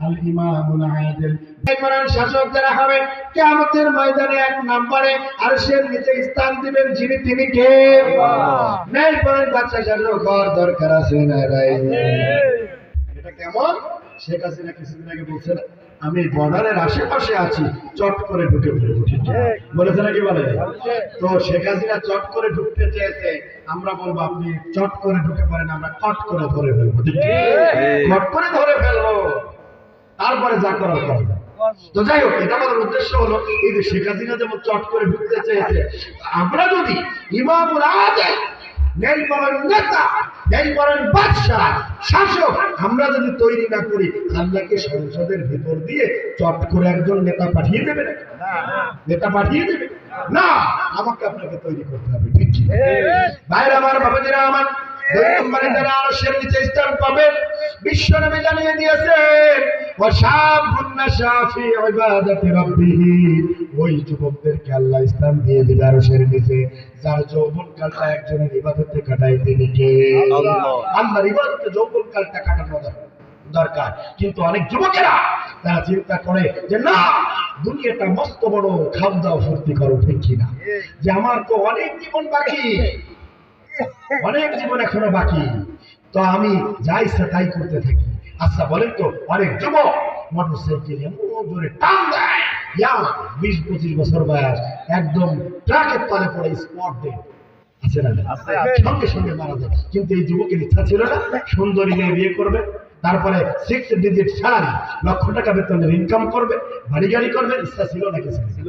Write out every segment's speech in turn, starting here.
আল ইমামুল আদিল। ইমানের শাসক যারা হবে কিয়ামতের ময়দানে এক নম্বরে আরশের নিচে স্থান দিবেন যিনি, তিনি কে? আল্লাহ। নেই পরের বাদশা শাসক হওয়ার দরকার আছে না নাই? এটা কেমন? শেখ হাসিনা কিছুদিন আগে বলছে না, আমি বর্ডারের আশেপাশে আছি, চট করে ঢুকে পড়বো, ঠিক বলেছে নাকি? বলে তো শেখ হাসিনা চট করে ঢুকতে চেয়েছে, আমরা বলবো আপনি চট করে ঢুকে পারেন, আমরা কট করে ধরে ফেলবো, ঠিক কট করে ধরে ফেলবো, তারপরে যা করার করা যায়। তো যাই হোক, এটা আমাদের উদ্দেশ্য হলো এই যে শেখ হাসিনা যেমন চট করে ঢুকতে চেয়েছে, আমরা যদি ইমামুল আদিল নেই বলেন নেতা, নেই বলেন বাদশা শাসক আমরা যদি তৈরি না করি, আল্লাহকে সংসদের ভিতর দিয়ে চট করে একজন নেতা পাঠিয়ে দেবে না? নেতা পাঠিয়ে দেবে না, আমাকে আপনাকে তৈরি করতে হবে, ঠিক ঠিক ভাইরা আমার, বাবাজিরা আমার। দুই নম্বরে যারা আরশের নিচে স্থান পাবেন, বিশ্বনবী জানিয়ে দিয়েছেন ওয়াশাবুন নাশা ফি ইবাদাতি রাব্বিহি, ওই যুবকদেরকে আল্লাহ স্থান দিয়ে দিবে আরশের নিচে যার যৌবনকালটা একজনের ইবাদতে কাটায়, তিনি কে? আল্লাহ। আল্লাহর ইবাদতে যৌবনকালটা কাটানো দরকার, কিন্তু অনেক যুবকেরা তারা চিন্তা করে যে না, দুনিয়াটা মস্ত বড়, খাওয়া দাওয়া ফুর্তি করো, ঠিক কিনা? যে আমার তো অনেক জীবন বাকি, অনেক জীবন এখনো বাকি, তো আমি যা ইচ্ছা তাই করতে থাকি। আচ্ছা বলেন তো, অনেক যুবক মোটরসাইকেল এমন জোরে টান দেয়, 20-25 বছর বয়স, একদম ট্রাকের তলে পড়ে স্পট ডেড, আছে না? সঙ্গে সঙ্গে মারা যায়। কিন্তু এই যুবকের ইচ্ছা ছিল না সুন্দরী মেয়ে বিয়ে করবে, তারপরে 6 ডিজিট স্যালারি, লক্ষ টাকা বেতনের ইনকাম করবে, বাড়ি গাড়ি করবে, ইচ্ছা ছিল না? কিছু ছিল।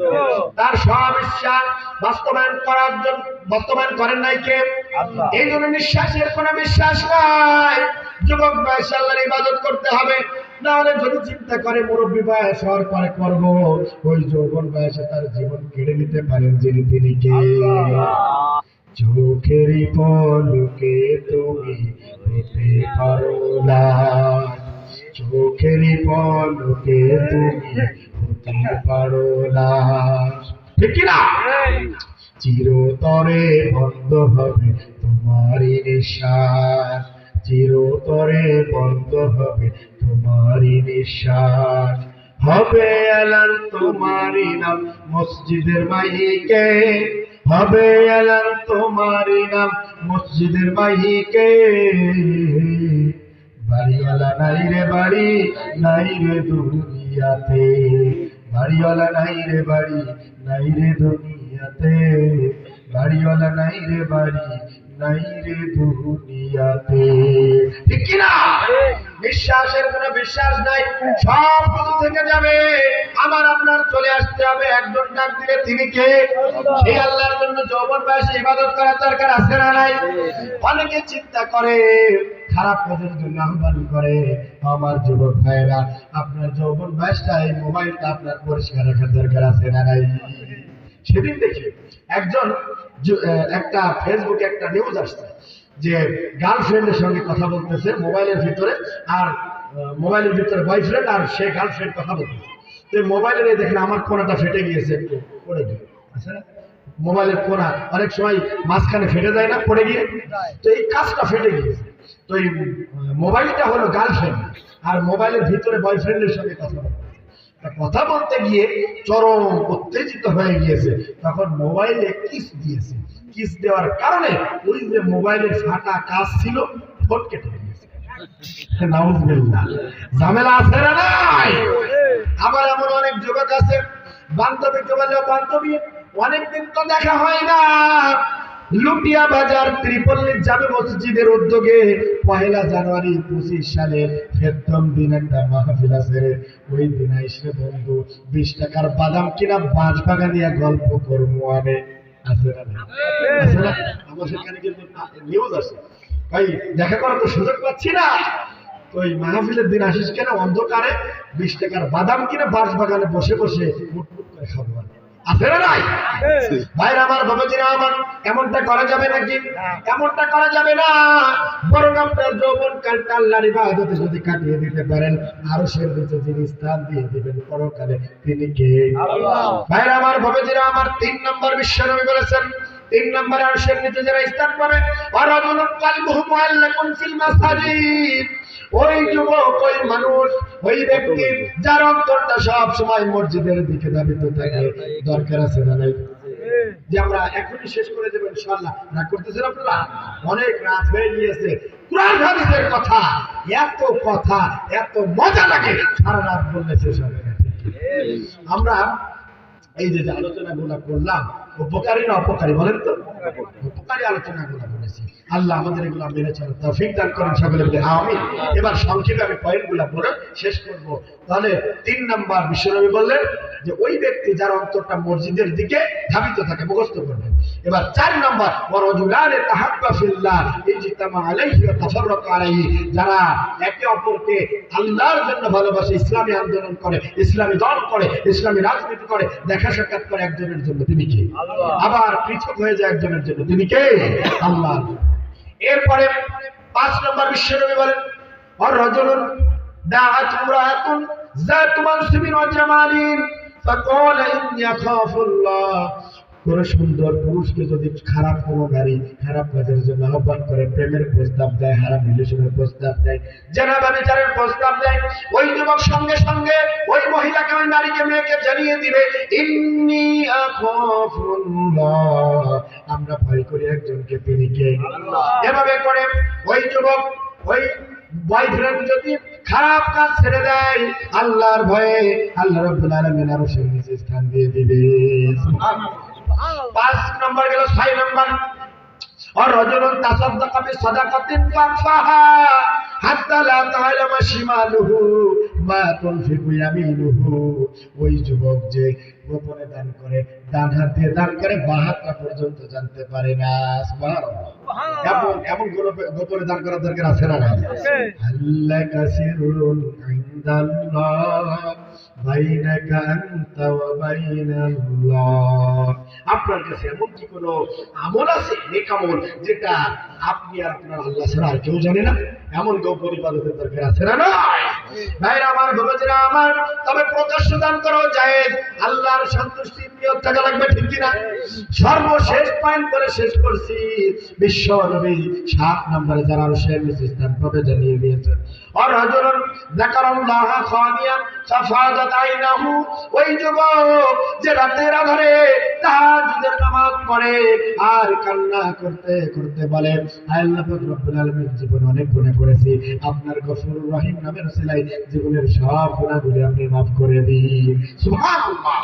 তার সব ইচ্ছা বাস্তবায়ন করেন নাই কে? আল্লাহ। এই জন্য নিঃশ্বাসের কোনো বিশ্বাস নাই। যুবক বয়সে আল্লাহর ইবাদত করতে হবে, না হলে যদি চিন্তা করে মুরব্বী বয়স হওয়ার পরে করব, ওই যৌবন বয়সে তার জীবন কেড়ে নিতে পারেন যিনি, তিনি কে? চোখের পলকে তুমি হতে পারো না, চোখের পলকে তুমি হতে পারো না, ঠিক কিনা? চিরতরে বন্ধ হবে তোমারই নিঃশ্বাস, চিরতরে বন্ধ হবে তোমারই নিঃশ্বাস, হবে এলান তোমারই নাম মসজিদের মাইকে, হবে এলান তোমারই নাম মসজিদের মাইকে, বাড়িওয়ালা নাই রে বাড়ি, নাই রে দুনিয়াতে, বাড়িওয়ালা নাই রে বাড়ি, নাই রে দুনিয়াতে, বাড়িওয়ালা নাই রে বাড়ি, নাই রে দুনিয়াতে, ঠিক কিনা? বিশ্বাসের কোনো বিশ্বাস নাই, সব কিছু থেকে যাবে, আমার আপনার চলে আসতে হবে একজন ডাক দিলে, তিনি কে? সেই আল্লাহর জন্য যৌবন বয়সে ইবাদত করার দরকার আছে না নাই? অনেকে চিন্তা করে, খারাপ কাজের জন্য আহ্বান করে। আমার যুবক ভাইরা, আপনার যৌবন বয়সটা, এই মোবাইলটা আপনার পরিষ্কার রাখার দরকার আছে না নাই? সেদিন দেখি একটা ফেসবুকে একটা নিউজ আসছে যে গার্লফ্রেন্ডের সঙ্গে কথা বলতেছে মোবাইলের ভিতরে, আর মোবাইলের ভিতরে বয়ফ্রেন্ড আর সে গার্লফ্রেন্ড কথা বলতেছে। তো মোবাইলের এই দেখেন আমার কোনাটা ফেটে গিয়েছে, একটু পড়ে গিয়ে আছে না? মোবাইলের কোনা অনেক সময় মাঝখানে ফেটে যায় না, পড়ে গিয়ে, তো এই কাজটা ফেটে গিয়েছে। তো এই মোবাইলটা হলো গার্লফ্রেন্ড, আর মোবাইলের ভিতরে বয়ফ্রেন্ডের সঙ্গে কথা বলতে গিয়ে চরম উত্তেজিত হয়ে গিয়েছে, তখন মোবাইলে কিস দিয়েছে। কিস দেওয়ার কারণে ওই যে মোবাইলের ফাটা কাজ ছিল, ফট কেটে গিয়েছে। নাউজুবিল্লাহ, ঝামেলা আছে না নাই? আবার এমন অনেক যুবক আছে, বান্ধবীকে বলে বান্ধবী অনেকদিন তো দেখা হয় না, লুটিয়া বাজার ত্রিপল্লী যাবে মসজিদের উদ্যোগে 1 জানুয়ারি 25 সালের প্রথম দিন একটা মাহফিল আছে, ওই দিন এসে বন্ধু 20 টাকার বাদাম কিনা বাঁশ বাগান নিয়ে গল্প করবো আমি, আছে না? আমার সেখানে কিন্তু নিউজ আছে, ভাই দেখা করার তো সুযোগ পাচ্ছি না, তো ওই মাহফিলের দিন আসিস কেন অন্ধকারে 20 টাকার বাদাম কিনা বাঁশ বাগানে বসে বসে মুটমুট করে খাবো, আছে না নাই? ভাইরা আমার, বাবাজিরা আমার, এমনটা করা যাবে নাকি? এমনটা করা যাবে না। বরং আপনার যৌবনকালটা আল্লাহর ইবাদতে যদি কাটিয়ে দিতে পারেন, আরশের নিচে যিনি স্থান দিয়ে দিবেন পরকালে, তিনি কে? আল্লাহ। ভাইরা আমার, বাবাজিরা আমার, 3 নম্বর বিশ্বনবী বলেছেন তিন নম্বরে আরশের নিচে যারা স্থান পাবে ওয়ারাজুলুন কালবুহু মুআল্লাকুন ফিল মাসাজিদ, ওই যুবক, ওই মানুষ, ওই ব্যক্তি যার অন্তরটা সব সময় মসজিদের দিকে ধাবিত থাকে। দরকার আছে না নাই? যে আমরা এখনই শেষ করে দেব ইনশাআল্লাহ। রাগ করতেছেন আপনারা? অনেক রাত হয়ে গিয়েছে। কুরআন হাদিসের কথা, এত মজা লাগে, সারা রাত বললে শেষ হবে না। আমরা এই যে আলোচনাগুলো করলাম, উপকারী না অপকারী বলেন তো? উপকারী আলোচনাগুলো করেছি। আল্লাহ আমাদের এগুলো মেনে চলার তৌফিক দান করেন, সকলে বলে আমিন। এবার সংক্ষেপে আমি পয়েন্টগুলো বলে শেষ করব। তাহলে 3 নাম্বার বিশ্বনবী বললেন যে ওই ব্যক্তি যার অন্তরটা মসজিদের দিকে ধাবিত থাকে, মুখস্থ করবেন। এবার 4 নাম্বার ওয়ারাজুলানে তাহাব্বা ফিল্লাহ ইজতামা আলাইহি ওয়া তাফাররাকা আলাইহি, যারা একে অপরকে আল্লাহর জন্য ভালোবাসে, ইসলামী আন্দোলন করে, ইসলামী দল করে, ইসলামী রাজনীতি করে, দেখা সাক্ষাৎ করে একজনের জন্য, তিনি কে? আবার পৃথক হয়ে যায় একজনের জন্য, তিনি কে? আল্লাহ। এরপরে 5 নম্বর বিশ্বনবী বলেন ওয়ারাজুলুন দাআত ইমরাআতুন যাতু মানসিবিন ওয়া জামালিন ফাকালা ইন্নী আখাফুল্লাহ, কোন সুন্দর পুরুষকে যদি খারাপ কোনো নারী খারাপ কাজের জন্য আহ্বান করে, প্রেমের প্রস্তাব দেয়, হারাম রিলেশনের প্রস্তাব দেয়, জেনাবা বিচারের প্রস্তাব দেয়, ওই যুবক সঙ্গে সঙ্গে ওই মহিলাকে, ওই নারীকে, মেয়েকে জানিয়ে দিবে ইন্নী আখাফুল্লাহ, আমরা ভয় করি একজনকে, তিনি কে? আল্লাহ। এভাবে করে ওই যুবক, ওই বয়ফ্রেন্ড যদি খারাপ কাজ ছেড়ে দেয়, আল্লাহর ভয়ে আল্লাহ রাব্বুল আলামিন আরশের নিচে স্থান দিয়ে দিবে। সুবহানাল্লাহ। 5 নম্বর গেল। 6 নম্বর ওয়ারাজুলুন তাসাদদাকা বিসাদাকাতিন ফাখফাহা হাত্তা লা তা'লামা শিমালুহু মা তুনফিকু ইয়ামিনুহু, ওই যুবক যে গোপনে দান করে, ডান হাত দিয়ে দান করে, বাঁ হাতটা পর্যন্ত জানতে পারে না। সুবহানাল্লাহ। এমন গোপনে দান করার দরকার আছে না? আল্লাহ কাসিরুন ইনদাল্লাহ বাইনাকা আনতা ওয়া বাইনাল্লাহ, আপনার কাছে এমন কি কোনো আমল আছে, নেক আমল, যেটা আপনি আর আপনার আল্লাহ ছাড়া আর কেউ জানে না? এমন গোপন ইবাদতের দরকার আছে না? ভাইরা আমার, ভগবানেরা আমার, তবে প্রকাশ্য দান করা জায়েজ, আল্লাহর সন্তুষ্টি নিয়ত থাকা লাগবে, ঠিক কি না? সর্বশেষ পয়েন্ট করে শেষ করছি। বিশ্ব নবী 7 নম্বরে যারা আরশের নিচে স্থান পাবে জানিয়ে দিয়েছেন ওয়ারাজুলুন যাকারাল্লাহ খালিয়ান ফাফাদাত আইনাহু, ওই যুবক যে রাতের আধারে তাহাজ্জুদের নামাজ পড়ে আর কান্না করতে করতে বলে, আল্লাহ পাক রব্বুল আলামিন জীবনে অনেক গুনাহ করেছি, আপনার গফুরুর রহিম নামের ওসিলায় জীবনের সব গুনাহগুলি আপনি মাফ করে দিন। সুবহানাল্লাহ।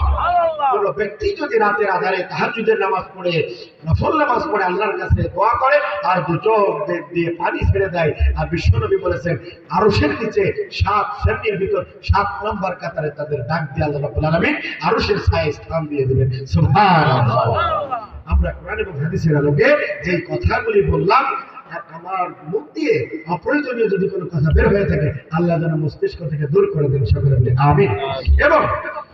কোন ব্যক্তি যদি রাতের আধারে তাহাজ্জুদের নামাজ পড়ে, নফল নামাজ পড়ে, আল্লাহর কাছে দোয়া করে আর দুটো দিয়ে পানি ছেড়ে দেয়, আর বিশ্বনবী বলেছেন আরশের নিচে 7 শ্রেণীর ভিতর 7 নম্বর কাতারে তাদের ডাক দিয়ে আল্লাহ রাব্বুল আলামিন আরশের ছায়ায় স্থান দিয়ে দিবেন। সুবহানাল্লাহ। আমরা কোরআন এবং হাদিসের আলোকে যে কথাগুলি বললাম, আমার মুখ দিয়ে অপ্রয়োজনীয় যদি কোনো কথা বের হয়ে থাকে, আল্লাহ যেন মস্তিষ্ক থেকে দূর করে দেন, সকলে বলি আমিন। এবং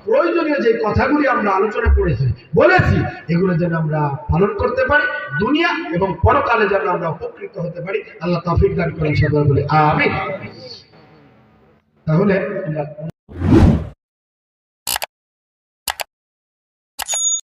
প্রয়োজনীয় যে কথাগুলি আমরা আলোচনা করেছি, বলেছি, এগুলো যেন আমরা পালন করতে পারি, দুনিয়া এবং পরকালে যেন আমরা উপকৃত হতে পারি, আল্লাহ তৌফিক দান করেন, সকলে বলি আমিন। তাহলে